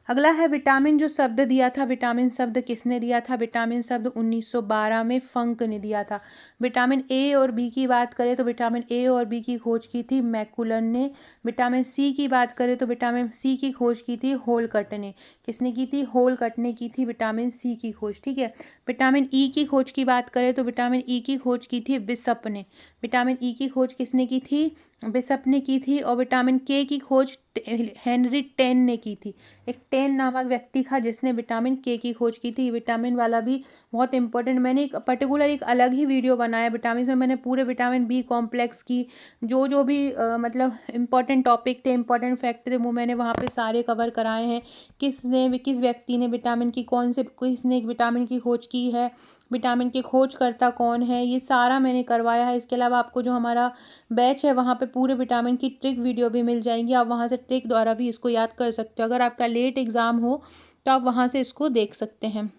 अगला है, विटामिन जो शब्द दिया था, विटामिन शब्द किसने दिया था? विटामिन शब्द 1912 में फंक ने दिया था। विटामिन A और B की बात करें तो विटामिन A और B की खोज की थी मैकुलन ने। विटामिन C की बात करें तो विटामिन C की खोज की थी होलकट ने। किसने की थी? होलकट ने की थी विटामिन C की खोज, ठीक है। विटामिन E की खोज की बात करें तो विटामिन E की खोज की थी बिशप ने। विटामिन E की खोज किसने की थी? बिशप ने की थी। और विटामिन K की खोज हेनरी टेन ने की थी। एक टेन नामक व्यक्ति था जिसने विटामिन K की खोज की थी। विटामिन वाला भी बहुत इंपॉर्टेंट, मैंने एक पर्टिकुलर एक अलग ही वीडियो बनाया विटामिन में। मैंने पूरे विटामिन B कॉम्प्लेक्स की जो भी मतलब इंपॉर्टेंट टॉपिक थे, इंपॉर्टेंट फैक्ट थे, वो मैंने वहाँ पे सारे कवर कराए हैं। किस व्यक्ति ने विटामिन की किसने विटामिन की खोज की है, विटामिन की खोजकर्ता कौन है, ये सारा मैंने करवाया है। इसके अलावा आपको जो हमारा बैच है वहाँ पे पूरे विटामिन की ट्रिक वीडियो भी मिल जाएंगी, आप वहाँ से ट्रिक द्वारा भी इसको याद कर सकते हो। अगर आपका लेट एग्ज़ाम हो तो आप वहाँ से इसको देख सकते हैं।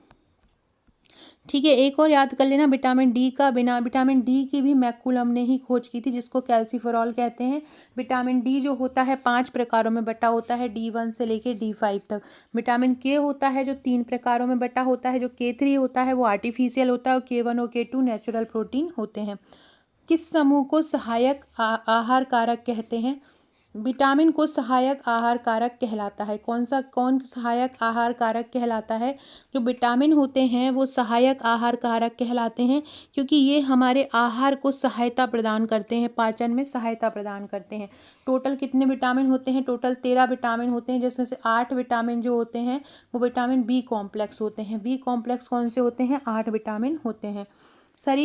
ठीक है, एक और याद कर लेना विटामिन डी का बिना, विटामिन डी की भी मैकुलम ने ही खोज की थी, जिसको कैल्सीफेरॉल कहते हैं। विटामिन डी जो होता है 5 प्रकारों में बटा होता है, D1 से लेके D5 तक। विटामिन के होता है जो 3 प्रकारों में बटा होता है, जो K3 होता है वो आर्टिफिशियल होता है, और K1 और K2 नेचुरल प्रोटीन होते हैं। किस समूह को सहायक आहार कारक कहते हैं? विटामिन को सहायक आहार कारक कहलाता है। कौन सहायक आहार कारक कहलाता है? जो विटामिन होते हैं वो सहायक आहार कारक कहलाते हैं, क्योंकि ये हमारे आहार को सहायता प्रदान करते हैं, पाचन में सहायता प्रदान करते हैं। टोटल कितने विटामिन होते हैं? टोटल 13 विटामिन होते हैं, जिसमें से 8 विटामिन जो होते हैं वो विटामिन बी कॉम्प्लेक्स होते हैं। बी कॉम्प्लेक्स कौन से होते हैं? 8 विटामिन होते हैं।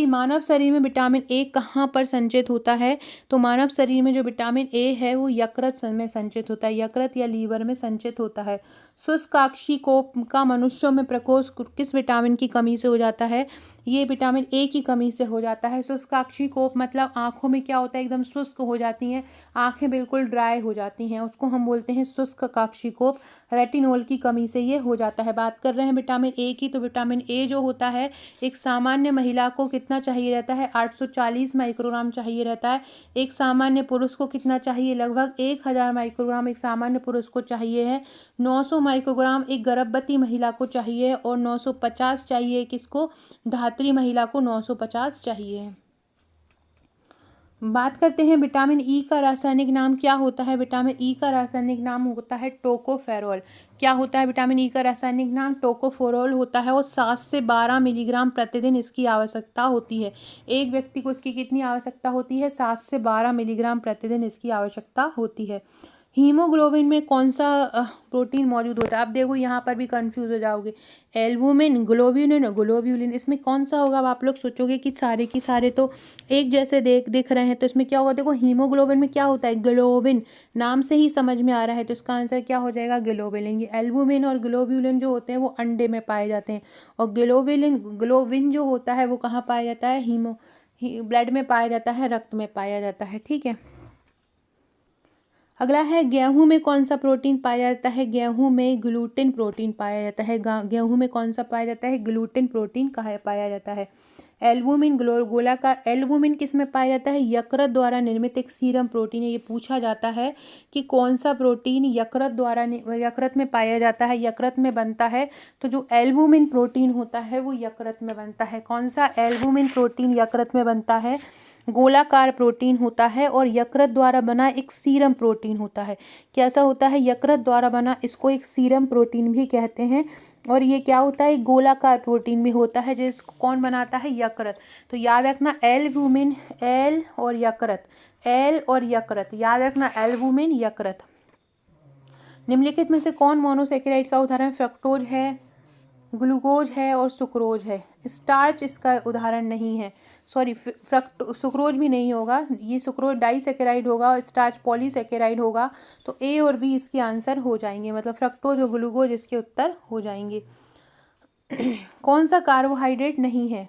मानव शरीर में विटामिन ए कहाँ पर संचित होता है? तो मानव शरीर में जो विटामिन ए है वो यकृत में संचित होता है, यकृत या लीवर में संचित होता है। शुष्काक्षिकोप का मनुष्यों में प्रकोष्ठ किस विटामिन की कमी से हो जाता है? ये विटामिन ए की कमी से हो जाता है। शुष्काक्षिकोप मतलब आंखों में क्या होता है, एकदम शुष्क हो जाती हैं, आंखें बिल्कुल ड्राई हो जाती हैं, उसको हम बोलते हैं शुष्क काक्षिकोप। रेटिनोल की कमी से ये हो जाता है। बात कर रहे हैं विटामिन ए की, तो विटामिन ए जो होता है एक सामान्य महिला को कितना चाहिए रहता है? 840 माइक्रोग्राम चाहिए रहता है। एक सामान्य पुरुष को कितना चाहिए? लगभग 1000 माइक्रोग्राम एक सामान्य पुरुष को चाहिए है। 900 माइक्रोग्राम एक गर्भवती महिला को चाहिए, और 950 चाहिए किसको? धात्री महिला को 950 चाहिए। बात करते हैं विटामिन ई का रासायनिक नाम क्या होता है? विटामिन ई का रासायनिक नाम होता है टोकोफेरोल। क्या होता है विटामिन ई का रासायनिक नाम? टोकोफेरोल होता है, और 7 से 12 मिलीग्राम प्रतिदिन इसकी आवश्यकता होती है। एक व्यक्ति को इसकी कितनी आवश्यकता होती है? 7 से 12 मिलीग्राम प्रतिदिन इसकी आवश्यकता होती है। हीमोग्लोबिन में कौन सा प्रोटीन मौजूद होता है? आप देखो यहाँ पर भी कंफ्यूज हो जाओगे। एल्बुमिन, ग्लोब्यूलिन, ग्लोब्यूलिन, इसमें कौन सा होगा? अब आप लोग सोचोगे कि सारे की सारे तो एक जैसे दिख रहे हैं, तो इसमें क्या होगा? देखो हीमोग्लोबिन में क्या होता है? ग्लोबिन, नाम से ही समझ में आ रहा है, तो इसका आंसर क्या हो जाएगा? ग्लोब्यूलिन। ये एल्बुमिन और ग्लोब्यूलिन जो होते हैं वो अंडे में पाए जाते हैं, और ग्लोबिन जो होता है वो कहाँ पाया जाता है? ब्लड में पाया जाता है, रक्त में पाया जाता है। ठीक है, अगला है गेहूं में कौन सा प्रोटीन पाया जाता है? गेहूं में ग्लूटेन प्रोटीन पाया जाता है। गेहूं में कौन सा पाया जाता है? ग्लूटेन प्रोटीन कहाँ पाया जाता है? एल्बुमिन, गोलाकार एल्बुमिन किस में पाया जाता है? यकृत द्वारा निर्मित एक सीरम प्रोटीन है। ये पूछा जाता है कि कौन सा प्रोटीन यकृत में पाया जाता है, यकृत में बनता है। तो जो एल्बुमिन प्रोटीन होता है वो यकृत में बनता है। कौन सा एल्बुमिन प्रोटीन यकृत में बनता है? गोलाकार प्रोटीन होता है, और यकृत द्वारा बना एक सीरम प्रोटीन होता है। कैसा होता है? यकृत द्वारा बना, इसको एक सीरम प्रोटीन भी कहते हैं। और ये क्या होता है? गोलाकार प्रोटीन भी होता है, जिसको कौन बनाता है? यकृत। तो याद रखना एल्बुमिन, एल और यकृत, एल और यकृत, याद रखना एल्बुमिन, यकृत। निम्नलिखित में से कौन मोनोसेकेराइड का उदाहरण? फ्रक्टोज है, ग्लूकोज है और सुक्रोज है। स्टार्च इसका उदाहरण नहीं है, सॉरी, सुक्रोज भी नहीं होगा, ये सुक्रोज डाइसेकेराइड होगा और स्टार्च पॉलीसेकेराइड होगा। तो ए और बी इसके आंसर हो जाएंगे, मतलब फ्रक्टोज और ग्लूकोज इसके उत्तर हो जाएंगे। कौन सा कार्बोहाइड्रेट नहीं है?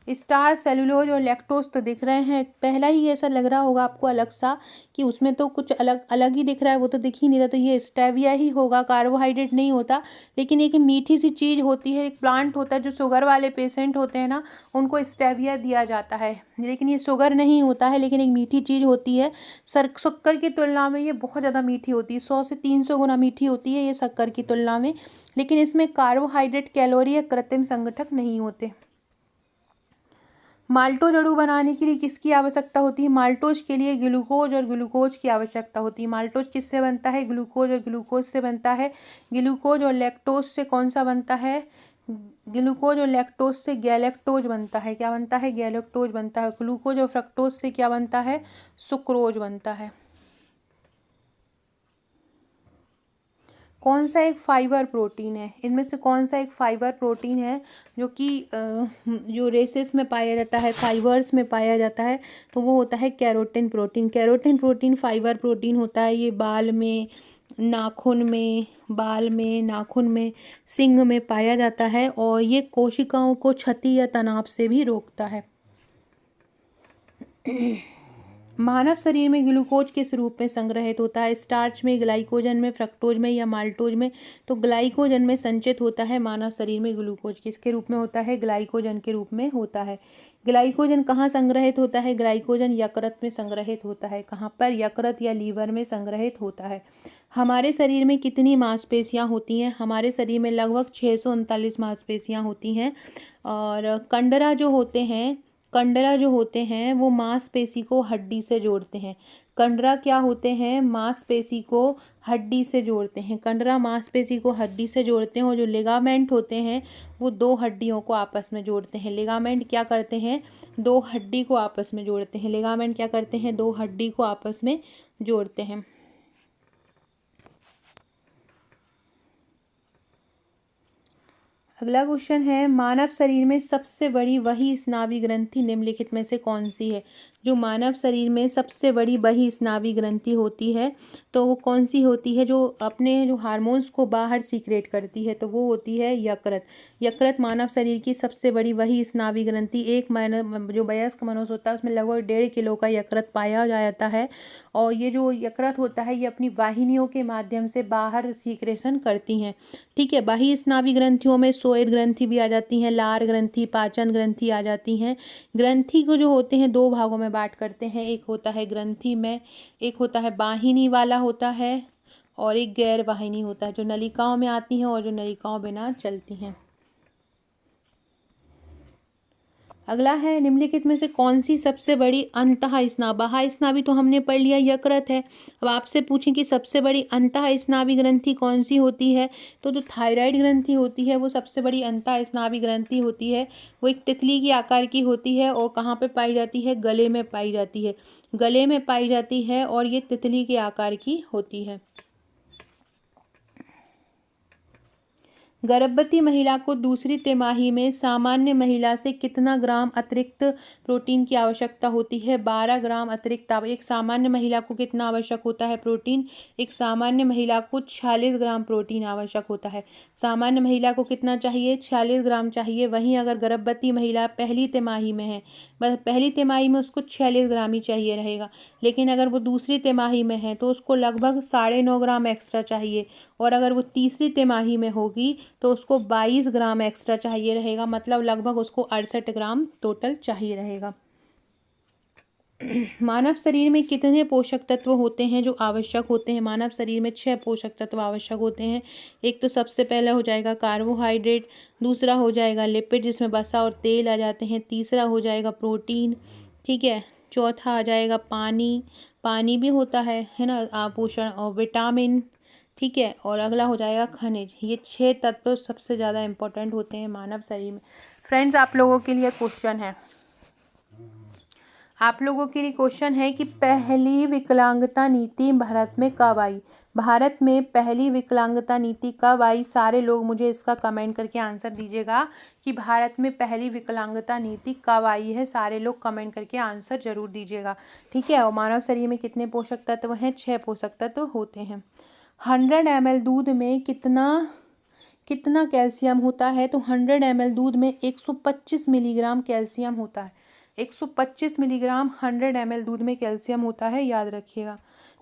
स्टार्च, सेलुलोज और लैक्टोज तो दिख रहे हैं। पहला ही ऐसा लग रहा होगा आपको अलग सा, कि उसमें तो कुछ अलग अलग ही दिख रहा है, वो तो दिख ही नहीं रहा, तो ये स्टेविया ही होगा, कार्बोहाइड्रेट नहीं होता। लेकिन एक मीठी सी चीज़ होती है, एक प्लांट होता है, जो शुगर वाले पेशेंट होते हैं ना, उनको स्टेविया दिया जाता है, लेकिन ये शुगर नहीं होता है, लेकिन एक मीठी चीज़ होती है। शक्कर की तुलना में ये बहुत ज़्यादा मीठी होती है, 100 से 300 गुना मीठी होती है ये शक्कर की तुलना में। लेकिन इसमें कार्बोहाइड्रेट, कैलोरी या कृत्रिम संगठक नहीं होते। माल्टोज अणु बनाने के लिए किसकी आवश्यकता होती है? माल्टोज के लिए ग्लूकोज और ग्लूकोज की आवश्यकता होती है। माल्टोज किससे बनता है? ग्लूकोज और ग्लूकोज से बनता है। ग्लूकोज और लैक्टोज से कौन सा बनता है? ग्लूकोज और लैक्टोज से गैलेक्टोज बनता है। क्या बनता है? गैलेक्टोज बनता है। ग्लूकोज और फ्रक्टोज से क्या बनता है? सुक्रोज बनता है। कौन सा एक फाइबर प्रोटीन है? इनमें से कौन सा एक फाइबर प्रोटीन है जो कि जो रेसेस में पाया जाता है, फाइबर्स में पाया जाता है? तो वो होता है carotene protein. Carotene protein fibre protein होता है। ये बाल में, नाखून में, सींग में पाया जाता है, और ये कोशिकाओं को क्षति या तनाव से भी रोकता है। मानव शरीर में ग्लूकोज किस रूप में संग्रहित होता है? स्टार्च में, ग्लाइकोजन में, फ्रक्टोज में या माल्टोज में? तो ग्लाइकोजन में संचित होता है मानव शरीर में ग्लूकोज। किसके रूप में होता है? ग्लाइकोजन के रूप में होता है। ग्लाइकोजन कहाँ संग्रहित होता है? ग्लाइकोजन यकृत में संग्रहित होता है। कहाँ पर? यकृत या लीवर में संग्रहित होता है। हमारे शरीर में कितनी मांसपेशियाँ होती हैं? हमारे शरीर में लगभग 639 मांसपेशियाँ होती हैं। और कंडरा जो होते हैं वो मांसपेशी को हड्डी से जोड़ते हैं। कंडरा क्या होते हैं? मांसपेशी को हड्डी से जोड़ते हैं। कंडरा मांसपेशी को हड्डी से जोड़ते हैं। और जो लिगामेंट होते हैं वो दो हड्डियों को आपस में जोड़ते हैं। लिगामेंट क्या करते हैं? दो हड्डी को आपस में जोड़ते हैं। लिगामेंट क्या करते हैं? दो हड्डी को आपस में जोड़ते हैं। अगला क्वेश्चन है, मानव शरीर में सबसे बड़ी वही स्नावी ग्रंथि निम्नलिखित में से कौन सी है? जो मानव शरीर में सबसे बड़ी वही स्नावी ग्रंथि होती है तो वो कौन सी होती है? जो अपने जो हार्मोन्स को बाहर सीक्रेट करती है तो वो होती है यकृत। यकृत मानव शरीर की सबसे बड़ी वही स्नावी ग्रंथि। एक जो वयस्क मनुष्य होता है उसमें लगभग 1.5 किलो का यकृत पाया जाता है। और ये जो यकृत होता है ये अपनी वाहिनियों के माध्यम से बाहर सीक्रेशन करती हैं। ठीक है, बाह्य स्नावी ग्रंथियों में स्वेद ग्रंथि भी आ जाती हैं, लार ग्रंथि, पाचन ग्रंथि आ जाती हैं। ग्रंथि को जो होते हैं दो भागों में बांट करते हैं। एक होता है ग्रंथि में, एक होता है वाहिनी वाला होता है और एक गैर वाहिनी होता है, जो नलिकाओं में आती हैं और जो नलिकाओं बिना चलती हैं। अगला है, निम्नलिखित में से कौन सी सबसे बड़ी अंतः स्नाव? बाह्य स्नावी तो हमने पढ़ लिया यकृत है। अब आपसे पूछें कि सबसे बड़ी अंतः स्नावी ग्रंथि कौन सी होती है? तो जो थायराइड ग्रंथि होती है वो सबसे बड़ी अंतः स्नावी ग्रंथि होती है। वो एक तितली की आकार की होती है और कहाँ पे पाई जाती है? गले में पाई जाती है। गले में पाई जाती है और ये तितली के आकार की होती है। गर्भवती महिला को दूसरी तिमाही में सामान्य महिला से कितना ग्राम अतिरिक्त प्रोटीन की आवश्यकता होती है? 12 ग्राम अतिरिक्त। एक सामान्य महिला को कितना आवश्यक होता है प्रोटीन? एक सामान्य महिला को 46 ग्राम प्रोटीन आवश्यक होता है। सामान्य महिला को कितना चाहिए? 46 ग्राम चाहिए। वहीं अगर गर्भवती महिला पहली तिमाही में है, बस पहली तिमाही में उसको 46 ग्राम ही चाहिए रहेगा। लेकिन अगर वो दूसरी तिमाही में है तो उसको लगभग 9.5 ग्राम एक्स्ट्रा चाहिए। और अगर वो तीसरी तिमाही में होगी तो उसको 22 ग्राम एक्स्ट्रा चाहिए रहेगा। मतलब लगभग उसको 68 ग्राम टोटल चाहिए रहेगा। मानव शरीर में कितने पोषक तत्व होते हैं जो आवश्यक होते हैं? मानव शरीर में 6 पोषक तत्व आवश्यक होते हैं। एक तो सबसे पहला हो जाएगा कार्बोहाइड्रेट, दूसरा हो जाएगा लिपिड जिसमें वसा और तेल आ जाते हैं, तीसरा हो जाएगा प्रोटीन, ठीक है, चौथा आ जाएगा पानी, पानी भी होता है ना, पोषण, और विटामिन, ठीक है, और अगला हो जाएगा खनिज। ये 6 तत्व सबसे ज़्यादा इंपॉर्टेंट होते हैं मानव शरीर में। फ्रेंड्स, आप लोगों के लिए क्वेश्चन है कि पहली विकलांगता नीति भारत में कब आई? भारत में पहली विकलांगता नीति कब आई? सारे लोग मुझे इसका कमेंट करके आंसर दीजिएगा कि भारत में पहली विकलांगता नीति कब आई है। सारे लोग कमेंट करके आंसर जरूर दीजिएगा, ठीक है। और मानव शरीर में कितने पोषक तत्व हैं? 6 पोषक तत्व होते हैं। 100 ml दूध में कितना कैल्शियम होता है? तो 100 ml दूध में 125 मिलीग्राम कैल्शियम होता है। 125 मिलीग्राम 100 ml दूध में कैल्शियम होता है, याद रखिएगा।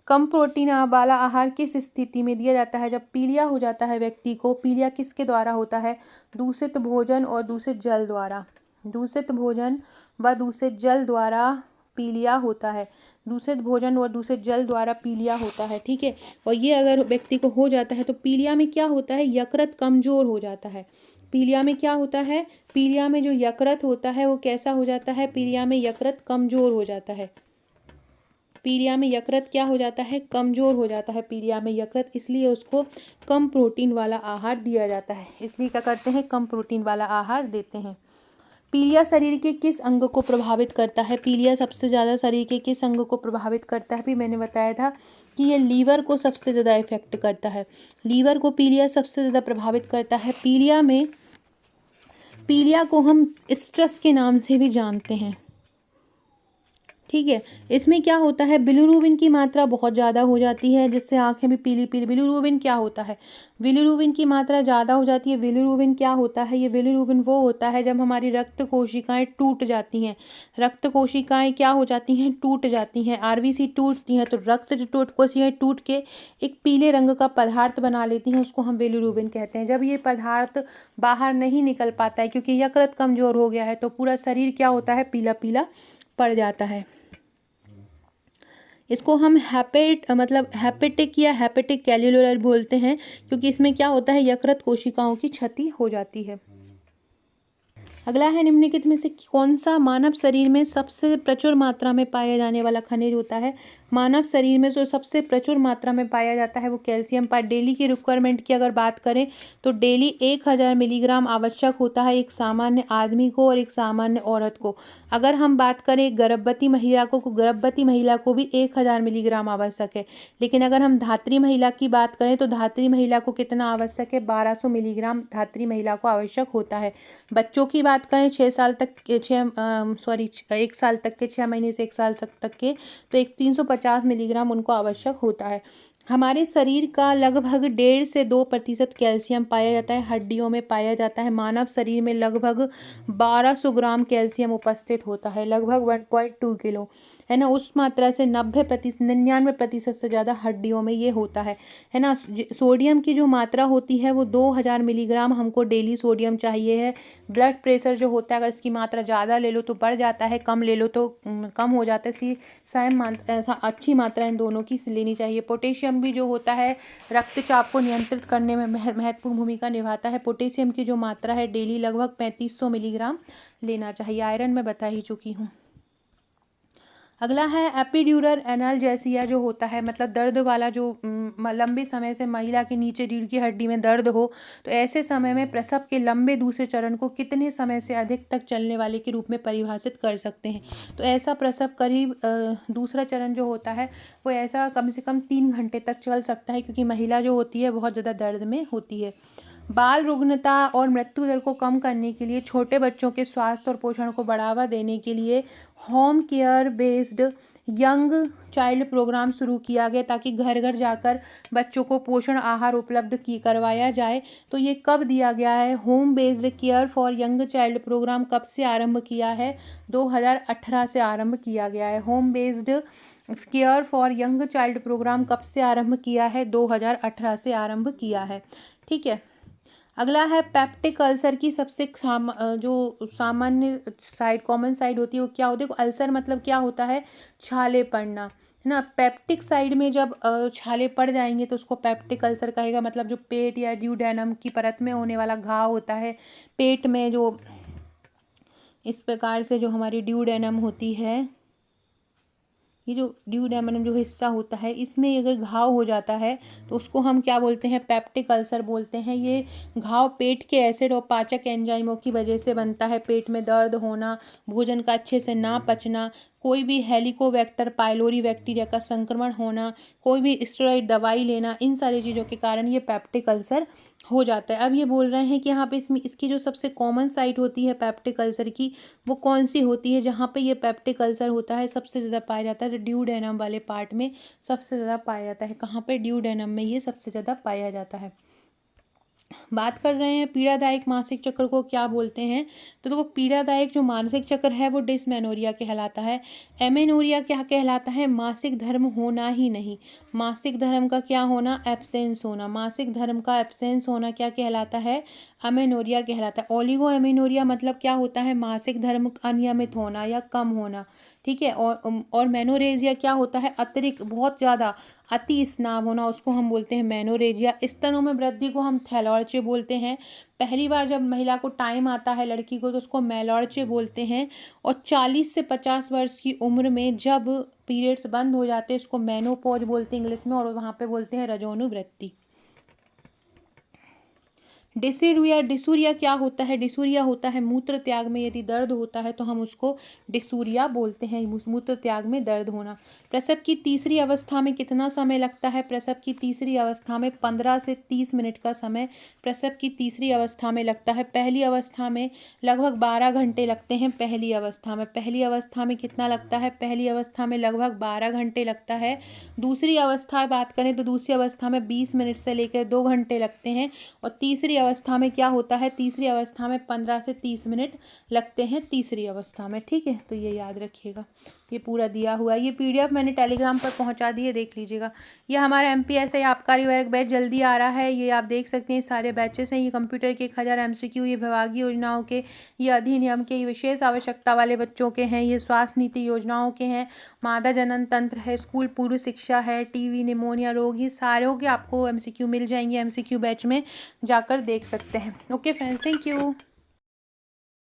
कम प्रोटीन वाला आहार किस स्थिति में दिया जाता है? जब पीलिया हो जाता है व्यक्ति को। पीलिया किसके द्वारा होता है? दूषित भोजन और दूषित जल द्वारा। दूषित भोजन व दूषित जल द्वारा पीलिया होता है। दूषित भोजन और दूषित जल द्वारा पीलिया होता है, ठीक है। और ये अगर व्यक्ति को हो जाता है तो पीलिया में क्या होता है? यकृत कमजोर हो जाता है। पीलिया में क्या होता है? पीलिया में जो यकृत होता है वो कैसा हो जाता है? पीलिया में यकृत कमजोर हो जाता है। पीलिया में यकृत क्या हो जाता है? कमजोर हो जाता है पीलिया में यकृत, इसलिए उसको कम प्रोटीन वाला आहार दिया जाता है। इसलिए क्या करते हैं? कम प्रोटीन वाला आहार देते हैं। पीलिया शरीर के किस अंग को प्रभावित करता है? पीलिया सबसे ज़्यादा शरीर के किस अंग को प्रभावित करता है? भी मैंने बताया था कि ये लीवर को सबसे ज़्यादा इफेक्ट करता है। लीवर को पीलिया सबसे ज़्यादा प्रभावित करता है। पीलिया को हम स्ट्रेस के नाम से भी जानते हैं, ठीक है। इसमें क्या होता है, बिलिरुबिन की मात्रा बहुत ज़्यादा हो जाती है जिससे आंखें भी पीली पीली। बिलिरुबिन क्या होता है, बिलिरुबिन की मात्रा ज़्यादा हो जाती है। बिलिरुबिन क्या होता है, ये बिलिरुबिन वो होता है जब हमारी रक्त कोशिकाएं टूट जाती हैं। रक्त कोशिकाएं क्या हो जाती हैं, टूट जाती हैं, आरबीसी टूटती हैं, तो रक्त जो कोशिकाएं टूट के एक पीले रंग का पदार्थ बना लेती हैं, उसको हम बिलिरुबिन कहते हैं। जब ये पदार्थ बाहर नहीं निकल पाता है क्योंकि यकृत कमज़ोर हो गया है, तो पूरा शरीर क्या होता है, पीला पीला पड़ जाता है। इसको हम हेपेटिक या हेपेटिक कैल्युलर बोलते हैं, क्योंकि इसमें क्या होता है, यकृत कोशिकाओं की क्षति हो जाती है। अगला है, निम्नलिखित में से कौन सा मानव शरीर में सबसे प्रचुर मात्रा में पाया जाने वाला खनिज होता है। मानव शरीर में जो सबसे प्रचुर मात्रा में पाया जाता है वो कैल्शियम। पर डेली की रिक्वायरमेंट की अगर बात करें तो डेली 1000 मिलीग्राम आवश्यक होता है एक सामान्य आदमी को और एक सामान्य औरत को। अगर हम बात करें गर्भवती महिला को, गर्भवती महिला को भी 1000 मिलीग्राम आवश्यक है। लेकिन अगर हम धात्री महिला की बात करें तो धात्री महिला को कितना आवश्यक है, 1200 मिलीग्राम धात्री महिला को आवश्यक होता है। बच्चों की बात करें 1 साल तक के 6 महीने से 1 साल तक के, तो 350 मिलीग्राम उनको आवश्यक होता है। हमारे शरीर का लगभग 1.5 से 2% कैल्शियम पाया जाता है, हड्डियों में पाया जाता है। मानव शरीर में लगभग 1200 ग्राम कैल्शियम उपस्थित होता है, लगभग 1.2 किलो, है ना। उस मात्रा से 99% से ज़्यादा हड्डियों में ये होता है ना। सोडियम की जो मात्रा होती है वो 2000 मिलीग्राम हमको डेली सोडियम चाहिए है। ब्लड प्रेशर जो होता है, अगर इसकी मात्रा ज़्यादा ले लो तो बढ़ जाता है, कम ले लो तो कम हो जाता है, इसलिए अच्छी मात्रा इन दोनों की लेनी चाहिए। पोटेशियम भी जो होता है रक्तचाप को नियंत्रित करने में महत्वपूर्ण भूमिका निभाता है। पोटेशियम की जो मात्रा है डेली लगभग 3500 मिलीग्राम लेना चाहिए। आयरन मैं बता ही चुकी हूँ। अगला है एपिड्यूरल एनाल्जेसिया जो होता है, मतलब दर्द वाला, जो लंबे समय से महिला के नीचे रीढ़ की हड्डी में दर्द हो, तो ऐसे समय में प्रसव के लंबे दूसरे चरण को कितने समय से अधिक तक चलने वाले के रूप में परिभाषित कर सकते हैं। तो ऐसा प्रसव करीब दूसरा चरण जो होता है वो ऐसा कम से कम 3 घंटे तक चल सकता है, क्योंकि महिला जो होती है बहुत ज़्यादा दर्द में होती है। बाल रुग्णता और मृत्यु दर को कम करने के लिए, छोटे बच्चों के स्वास्थ्य और पोषण को बढ़ावा देने के लिए home care based young child programme शुरू किया गया, ताकि घर घर जाकर बच्चों को पोषण आहार उपलब्ध करवाया जाए। तो ये कब दिया गया है, home based care for young child programme कब से आरंभ किया है, 2018 से आरंभ किया गया है। Home based care for young child programme कब से आरंभ किया है, 2018 से आरंभ किया है। ठीक है। अगला है पेप्टिक अल्सर की सबसे जो सामान्य साइड, कॉमन साइड होती है वो क्या होती है। अल्सर मतलब क्या होता है, छाले पड़ना, है ना। पेप्टिक साइड में जब छाले पड़ जाएंगे तो उसको पेप्टिक अल्सर कहेगा। मतलब जो पेट या ड्यूडेनम की परत में होने वाला घाव होता है, पेट में जो इस प्रकार से जो हमारी ड्यूडेनम होती है, ये जो ड्यूडेनम जो हिस्सा होता है, इसमें अगर घाव हो जाता है तो उसको हम क्या बोलते हैं, पेप्टिक अल्सर बोलते हैं। ये घाव पेट के एसिड और पाचक एंजाइमों की वजह से बनता है। पेट में दर्द होना, भोजन का अच्छे से ना पचना, कोई भी हेलिकोबैक्टर पाइलोरी बैक्टीरिया का संक्रमण होना, कोई भी स्टेरॉइड दवाई लेना, इन सारी चीज़ों के कारण ये पेप्टिक अल्सर हो जाता है। अब ये बोल रहे हैं कि यहाँ पे इसमें इसकी जो सबसे कॉमन साइट होती है पेप्टिक अल्सर की, वो कौन सी होती है, जहाँ पे ये पेप्टिक अल्सर होता है सबसे ज़्यादा पाया जाता है। तो ड्यूडेनम वाले पार्ट में सबसे ज़्यादा पाया जाता है। कहाँ पे, ड्यूडेनम में ये सबसे ज़्यादा पाया जाता है। बात कर रहे हैं पीड़ादायक मासिक चक्र को क्या बोलते हैं। तो देखो, पीड़ादायक जो मासिक चक्र है वो डिसमेनोरिया कहलाता है। एमेनोरिया क्या कहलाता है, मासिक धर्म होना ही नहीं। मासिक धर्म का क्या होना, एब्सेंस होना। मासिक धर्म का एब्सेंस होना क्या कहलाता है, अमेनोरिया कहलाता है। ओलिगो एमेनोरिया मतलब क्या होता है, मासिक धर्म अनियमित होना या कम होना। ठीक है। और मेनोरेजिया क्या होता है, अतिरिक्त, बहुत ज़्यादा अति स्नाव होना, उसको हम बोलते हैं मेनोरेजिया। स्तनों में वृद्धि को हम थैलॉर्चे बोलते हैं। पहली बार जब महिला को टाइम आता है लड़की को तो उसको मेलॉर्चे बोलते हैं। और 40 से 50 वर्ष की उम्र में जब पीरियड्स बंद हो जाते हैं उसको मेनोपॉज बोलते हैं इंग्लिश में, और वहाँ पे बोलते हैं रजोनुवृत्ति। डिसूरिया, डिसूरिया क्या होता है? डिसूरिया होता है मूत्र त्याग में यदि दर्द होता है तो हम उसको डिसूरिया बोलते हैं, मूत्र त्याग में दर्द होना। प्रसव की तीसरी अवस्था में कितना समय लगता है? प्रसव की तीसरी अवस्था में 15 से 30 मिनट का समय प्रसव की तीसरी अवस्था में लगता है। पहली अवस्था में लगभग 12 घंटे लगते हैं। पहली अवस्था में कितना लगता है? पहली अवस्था में लगभग 12 घंटे लगता है। दूसरी अवस्था बात करें तो दूसरी अवस्था में 20 मिनट से लेकर 2 घंटे लगते हैं। और तीसरी अवस्था में क्या होता है? तीसरी अवस्था में 15 से 30 मिनट लगते हैं तीसरी अवस्था में। ठीक है, तो ये याद रखिएगा। ये पूरा दिया हुआ है, ये पीडीएफ मैंने टेलीग्राम पर पहुंचा दी है, देख लीजिएगा। ये हमारा एमपीएसआई आबकारी वर्ग बैच जल्दी आ रहा है, ये आप देख सकते हैं। सारे बैचेस हैं, ये कंप्यूटर के 1000 एमसीक्यू, ये विभागीय योजनाओं के, ये अधिनियम के, ये विशेष आवश्यकता वाले बच्चों के हैं, ये स्वास्थ्य नीति योजनाओं के हैं, मादा जनन तंत्र है, स्कूल पूर्व शिक्षा है, टीवी, निमोनिया रोग, ये सारों के आपको एमसीक्यू मिल जाएंगे। एमसीक्यू बैच में जाकर देख सकते हैं। Okay friends, thank you.